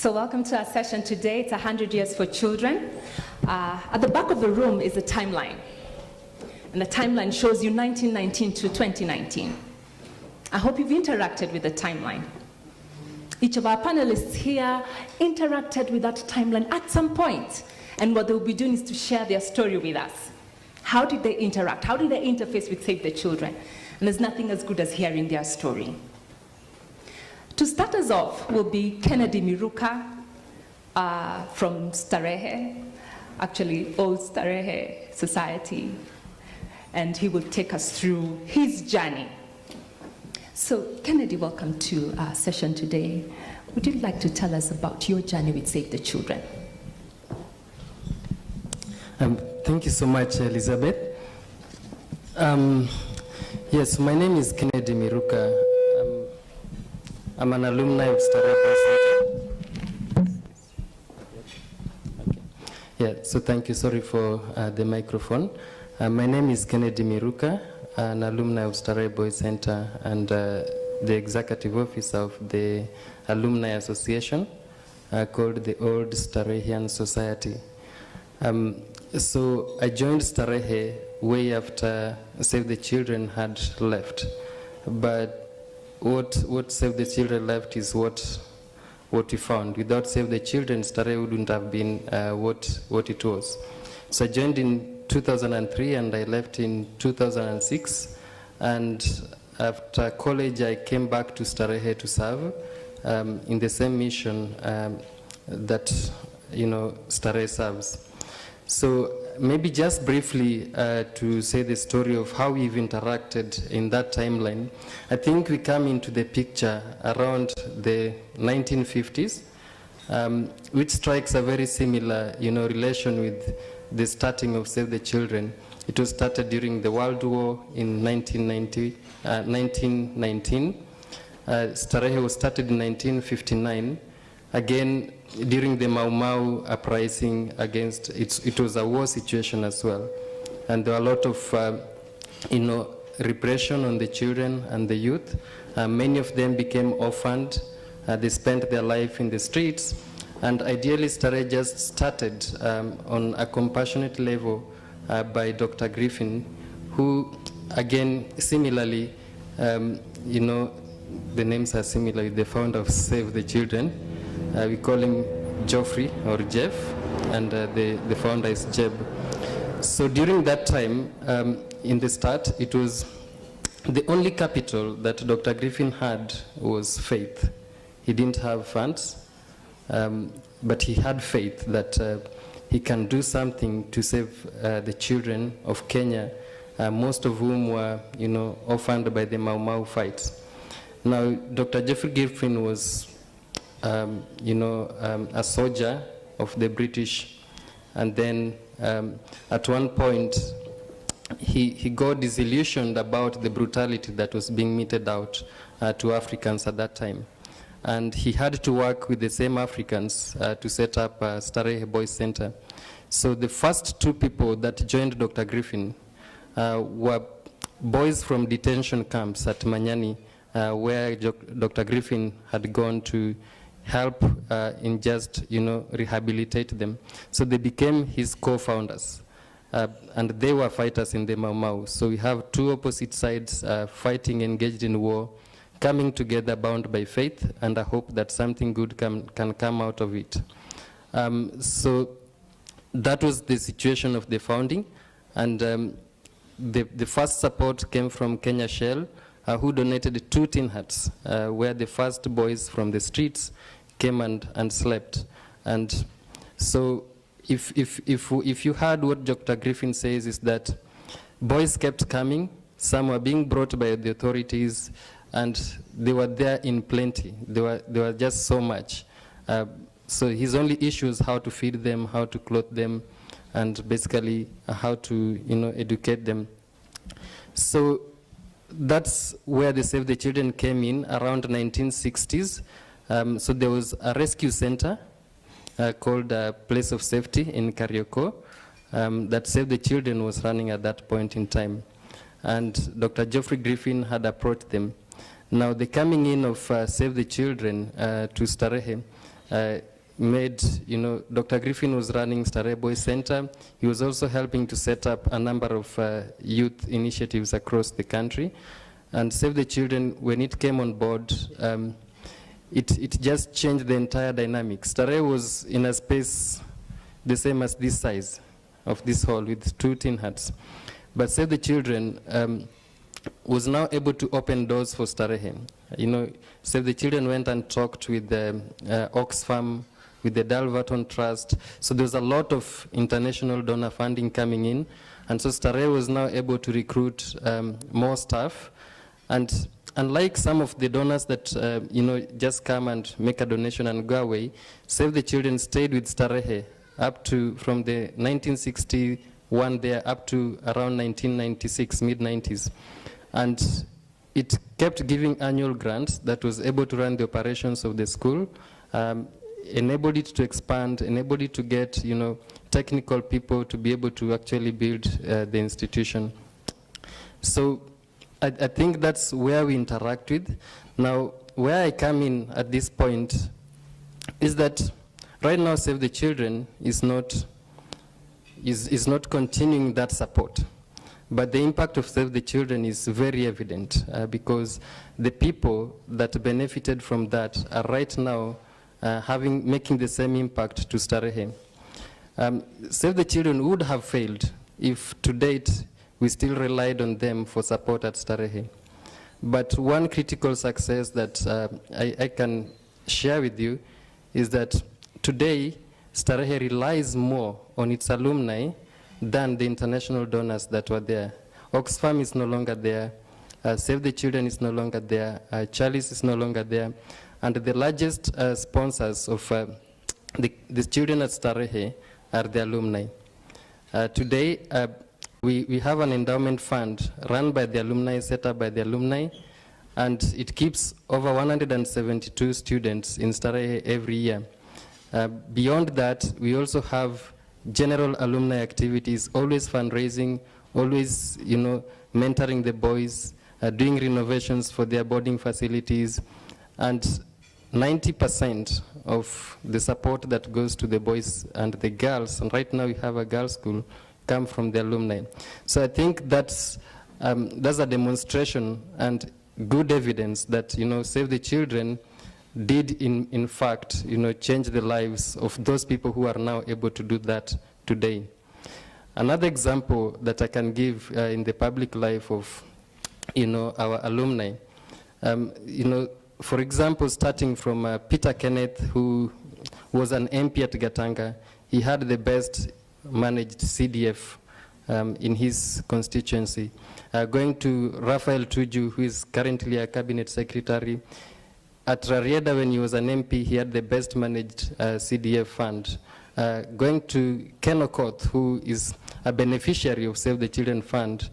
So welcome to our session today. It's 100 Years for Children. At the back of the room is a timeline. And the timeline shows you 1919 to 2019. I hope you've interacted with the timeline. Each of our panelists here interacted with that timeline at some point. And what they'll be doing is to share their story with us. How did they interact? How did they interface with Save the Children? And there's nothing as good as hearing their story. To start us off will be Kennedy Miruka from Starehe, actually Old Starehe Society, and he will take us through his journey. So Kennedy, welcome to our session today. Would you like to tell us about your journey with Save the Children? Thank you so much, Elizabeth. Yes, my name is Kennedy Miruka. I'm an alumni of Starehe. Okay. Yeah, so thank you. Sorry for the microphone. My name is Kennedy Miruka, an alumni of Starehe Boys Center and the executive officer of the Alumni Association called the Old Starehean Society. So I joined Starehe way after Save the Children had left. But what Save the Children left is what we found. Without Save the Children, Starehe wouldn't have been what it was. So I joined in 2003 and I left in 2006. And after college, I came back to Starehe to serve in the same mission that Starehe serves. So maybe just briefly to say the story of how we've interacted in that timeline. I think we come into the picture around the 1950s, which strikes a very similar relation with the starting of Save the Children. It was started during the World War in 1919. Starehe was started in 1959. Again, during the Mau Mau uprising against, it was a war situation as well. And there were a lot of, repression on the children and the youth. Many of them became orphaned. They spent their life in the streets. And ideally, Starehe just started on a compassionate level by Dr. Griffin, who, again, similarly, the names are similar with the founder of Save the Children. We call him Geoffrey or Jeff, and the founder is Jeb. So during that time, in the start, it was the only capital that Dr. Griffin had was faith. He didn't have funds, but he had faith that he can do something to save the children of Kenya, most of whom were, orphaned by the Mau Mau fights. Now, Dr. Geoffrey Griffin was a soldier of the British, and then at one point he got disillusioned about the brutality that was being meted out to Africans at that time, and he had to work with the same Africans to set up Starehe Boys Center. So the first two people that joined Dr. Griffin were boys from detention camps at Manyani, where Dr. Griffin had gone to help in just, rehabilitate them. So they became his co-founders. And they were fighters in the Mau Mau. So we have two opposite sides fighting, engaged in war, coming together, bound by faith, and I hope that something good can come out of it. So that was the situation of the founding. And the first support came from Kenya Shell, who donated 2 tin huts, where the first boys from the streets came and slept. And so if you heard what Dr. Griffin says is that boys kept coming, some were being brought by the authorities, and they were there in plenty. They were just so much. So his only issue is how to feed them, how to clothe them, and basically how to educate them. So that's where the Save the Children came in around 1960s. So there was a rescue center called Place of Safety in Karioko that Save the Children was running at that point in time. And Dr. Geoffrey Griffin had approached them. Now the coming in of Save the Children to Starehe made, Dr. Griffin was running Starehe Boys Center. He was also helping to set up a number of youth initiatives across the country. And Save the Children, when it came on board, it just changed the entire dynamic. Starehe was in a space the same as this size of this hall with 2 tin huts. But Save the Children was now able to open doors for Starehe. Save the Children went and talked with the Oxfam, with the Dalverton Trust. So there was a lot of international donor funding coming in. And so Starehe was now able to recruit more staff. And unlike some of the donors that, just come and make a donation and go away, Save the Children stayed with Starehe up to, from the 1961 there up to around 1996, mid-90s. And it kept giving annual grants that was able to run the operations of the school, enabled it to expand, enabled it to get, technical people to be able to actually build the institution. So I think that's where we interact with. Now, where I come in at this point is that right now Save the Children is not continuing that support. But the impact of Save the Children is very evident because the people that benefited from that are right now making the same impact to Starehe. Save the Children would have failed if to date we still relied on them for support at Starehe. But one critical success that I can share with you is that today Starehe relies more on its alumni than the international donors that were there. Oxfam is no longer there. Save the Children is no longer there. Chalice is no longer there. And the largest sponsors of the children at Starehe are the alumni. Today, we have an endowment fund run by the alumni, set up by the alumni, and it keeps over 172 students in Starehe every year. Beyond that, we also have general alumni activities, always fundraising, always, mentoring the boys, doing renovations for their boarding facilities, and 90% of the support that goes to the boys and the girls, and right now we have a girls' school, come from the alumni. So I think that's a demonstration and good evidence that, Save the Children did in fact, change the lives of those people who are now able to do that today. Another example that I can give in the public life of, our alumni, for example, starting from Peter Kenneth, who was an MP at Gatanga. He had the best managed CDF in his constituency. Going to Raphael Tuju, who is currently a cabinet secretary. At Rarieda, when he was an MP, he had the best managed CDF fund. Going to Ken Okoth, who is a beneficiary of Save the Children Fund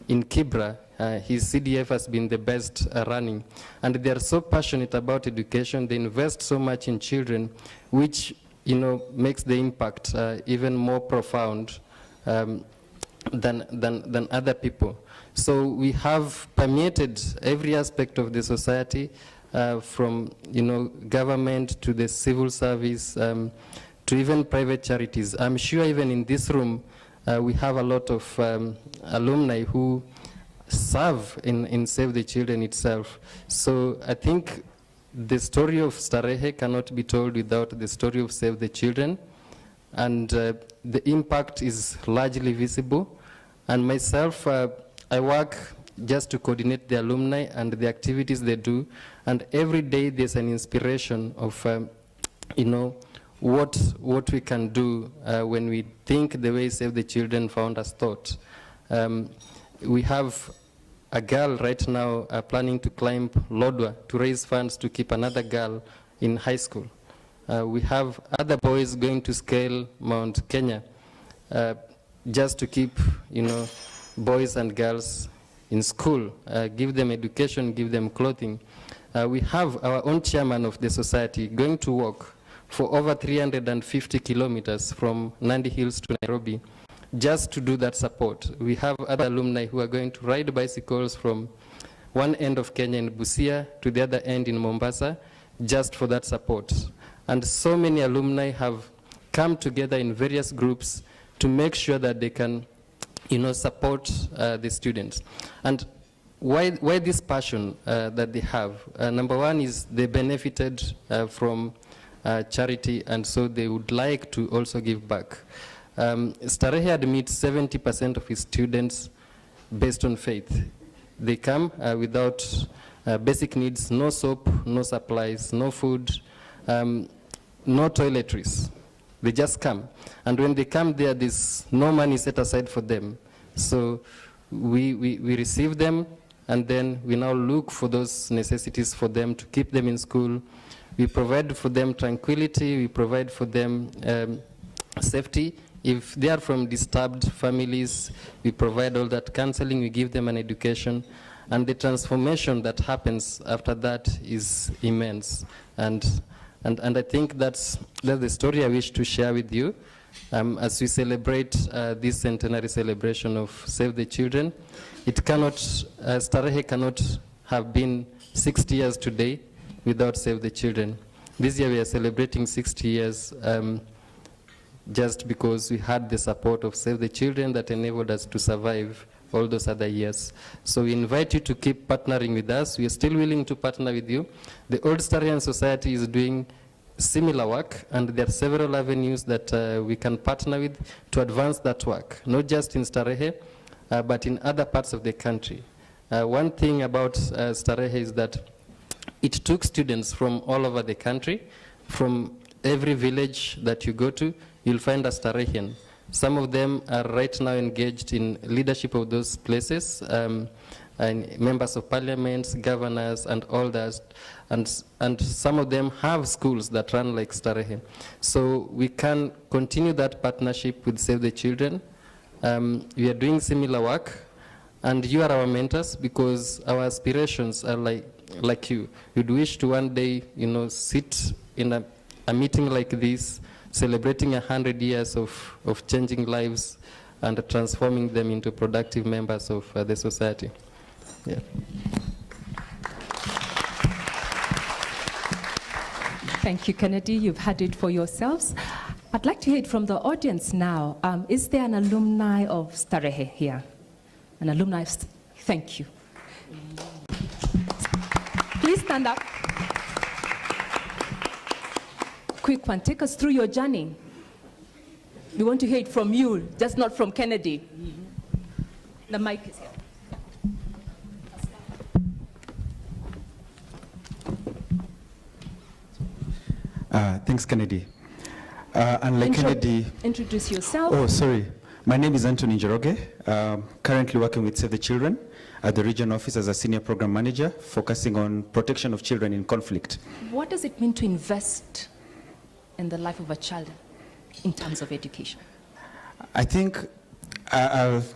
in Kibra, his CDF has been the best running. And they are so passionate about education, they invest so much in children, which makes the impact even more profound than other people. So we have permeated every aspect of the society, from government to the civil service, to even private charities. I'm sure even in this room, we have a lot of alumni who serve in Save the Children itself. So I think the story of Starehe cannot be told without the story of Save the Children. And the impact is largely visible. And myself, I work just to coordinate the alumni and the activities they do. And every day there's an inspiration of, what we can do when we think the way Save the Children Founders thought. We have a girl right now planning to climb Lodwa to raise funds to keep another girl in high school. We have other boys going to scale Mount Kenya just to keep, boys and girls in school, give them education, give them clothing. We have our own chairman of the society going to walk for over 350 kilometers from Nandi Hills to Nairobi just to do that support. We have other alumni who are going to ride bicycles from one end of Kenya in Busia to the other end in Mombasa just for that support. And so many alumni have come together in various groups to make sure that they can, support the students. And why this passion that they have? Number one is they benefited from charity, and so they would like to also give back. Starehe admits 70% of its students based on faith. They come without basic needs, no soap, no supplies, no food, no toiletries. They just come. And when they come there, there's no money set aside for them. So we receive them, and then we now look for those necessities for them to keep them in school. We provide for them tranquility. We provide for them safety. If they are from disturbed families, we provide all that counseling. We give them an education. And the transformation that happens after that is immense. And I think that's the story I wish to share with you as we celebrate this centenary celebration of Save the Children. It cannot, Starehe cannot have been 60 years today without Save the Children. This year we are celebrating 60 years just because we had the support of Save the Children that enabled us to survive all those other years. So we invite you to keep partnering with us. We are still willing to partner with you. The Old Starehan Society is doing similar work, and there are several avenues that we can partner with to advance that work, not just in Starehe, but in other parts of the country. One thing about Starehe is that it took students from all over the country. From every village that you go to, you'll find a Starehian. Some of them are right now engaged in leadership of those places, and members of parliaments, governors, and all that. And some of them have schools that run like Starehe. So we can continue that partnership with Save the Children. We are doing similar work, and you are our mentors because our aspirations are like you. We'd wish to one day, sit in a meeting like this, celebrating 100 years of changing lives and transforming them into productive members of the society. Yeah. Thank you, Kennedy. You've had it for yourselves. I'd like to hear it from the audience now. Is there an alumni of Starehe here? An alumni of Thank you. Please stand up. Quick one, take us through your journey. We want to hear it from you, just not from Kennedy. The mic is here. Thanks, Kennedy. Unlike Kennedy... Introduce yourself. Oh, sorry. My name is Anthony Njoroge. Currently working with Save the Children at the region office as a senior program manager, focusing on protection of children in conflict. What does it mean to invest in the life of a child in terms of education? I think,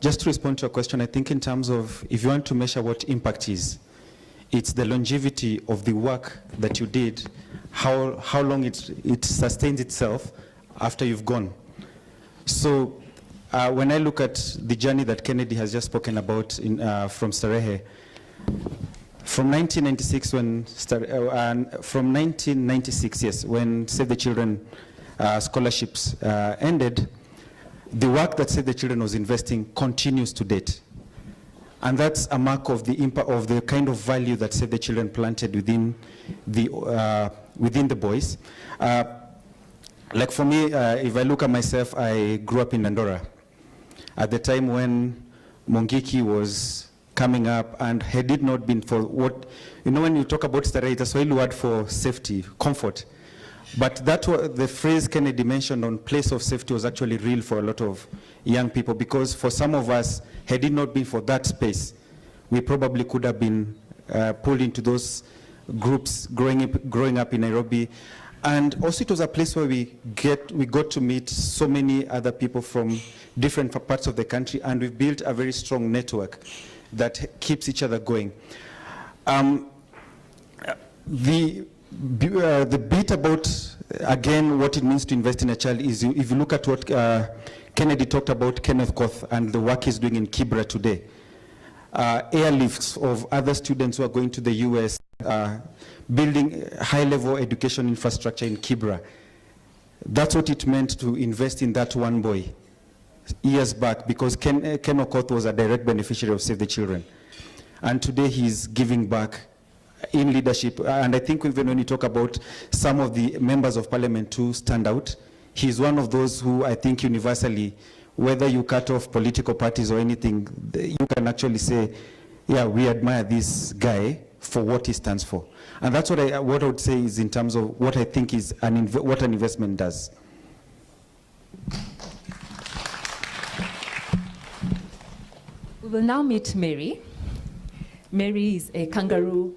just to respond to your question, I think in terms of, if you want to measure what impact is, it's the longevity of the work that you did, how long it sustains itself after you've gone. So when I look at the journey that Kennedy has just spoken about from Starehe, from 1996 from 1996, yes, when Save the Children scholarships ended, the work that Save the Children was investing continues to date. And that's a mark of the impact of the kind of value that Save the Children planted within the boys. Like for me, if I look at myself, I grew up in Dandora. At the time when Mongiki was coming up, and had it not been for what, when you talk about Starehe, it's a Swahili word for safety, comfort. But the phrase Kennedy mentioned on place of safety was actually real for a lot of young people, because for some of us, had it not been for that space, we probably could have been pulled into those groups growing up in Nairobi. And also it was a place where we got to meet so many other people from different parts of the country, and we've built a very strong network that keeps each other going. The bit about, again, what it means to invest in a child is, if you look at what Kennedy talked about, Kenneth Koth, and the work he's doing in Kibra today, airlifts of other students who are going to the US, building high-level education infrastructure in Kibra. That's what it meant to invest in that one boy years back, because Ken Okoth was a direct beneficiary of Save the Children. And today he's giving back in leadership. And I think even when you talk about some of the members of parliament who stand out, he's one of those who I think universally, whether you cut off political parties or anything, you can actually say, yeah, we admire this guy for what he stands for. And that's what I would say is in terms of what I think is what an investment does. We will now meet Mary. Mary is a kangaroo